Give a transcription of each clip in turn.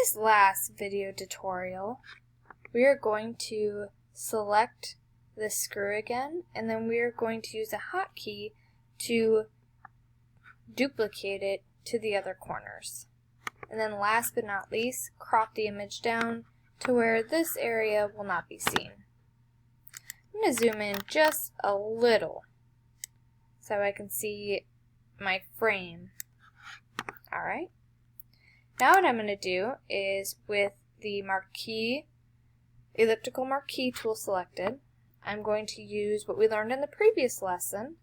this last video tutorial, we are going to select the screw again, and then we are going to use a hotkey to duplicate it to the other corners. And then last but not least, crop the image down to where this area will not be seen. I'm going to zoom in just a little so I can see my frame. Alright. Now what I'm going to do is, with the elliptical marquee tool selected, I'm going to use what we learned in the previous lesson,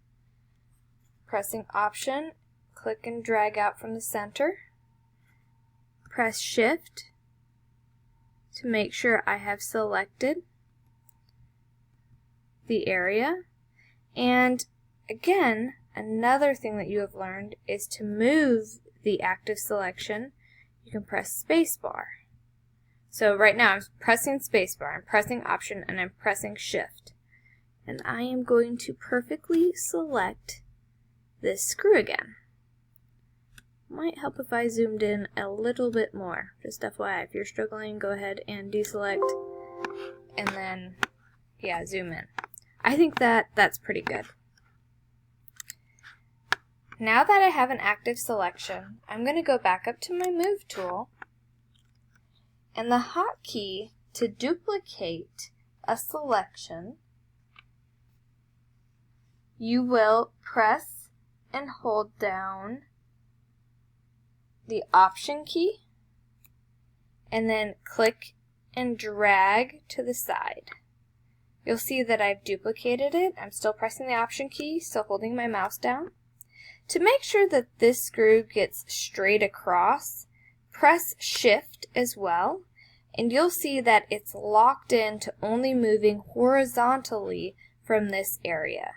pressing Option, click and drag out from the center, press Shift to make sure I have selected the area. And again, another thing that you have learned is to move the active selection, you can press spacebar. So right now I'm pressing spacebar, I'm pressing Option, and I'm pressing Shift. And I am going to perfectly select this screw again. Might help if I zoomed in a little bit more. Just FYI, if you're struggling, go ahead and deselect and then, yeah, zoom in. I think that's pretty good. Now that I have an active selection, I'm going to go back up to my Move tool, and the hotkey to duplicate a selection, you will press and hold down the Option key, and then click and drag to the side. You'll see that I've duplicated it. I'm still pressing the Option key, still holding my mouse down. To make sure that this screw gets straight across, press Shift as well, and you'll see that it's locked in to only moving horizontally from this area.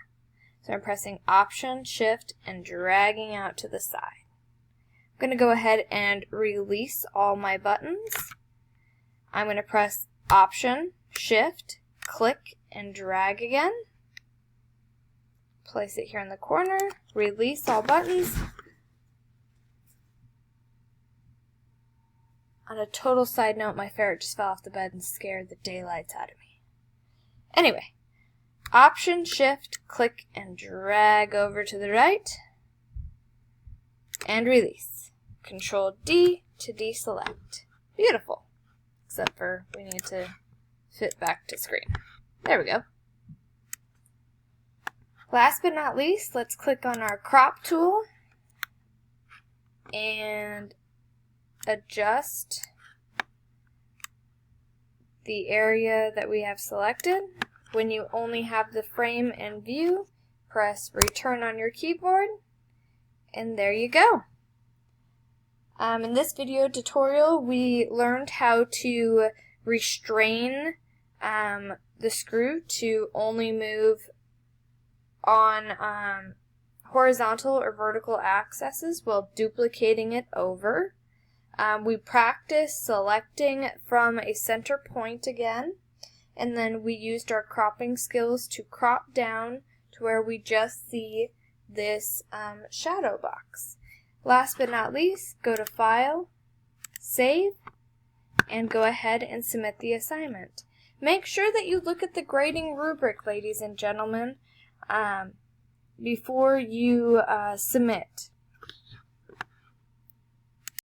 So I'm pressing Option, Shift, and dragging out to the side. I'm going to go ahead and release all my buttons. I'm going to press Option, Shift, click, and drag again. Place it here in the corner, release all buttons. On a total side note, my ferret just fell off the bed and scared the daylights out of me. Anyway, Option, Shift, click, and drag over to the right, and release. Control D to deselect. Beautiful. Except for we need to fit back to screen. There we go. Last but not least, let's click on our crop tool and adjust the area that we have selected. When you only have the frame in view, press Return on your keyboard, and there you go. In this video tutorial, we learned how to restrain the screw to only move on horizontal or vertical axes while duplicating it over. We practiced selecting from a center point again, and then we used our cropping skills to crop down to where we just see this shadow box. Last but not least, go to File, Save, and go ahead and submit the assignment. Make sure that you look at the grading rubric, ladies and gentlemen, before you submit.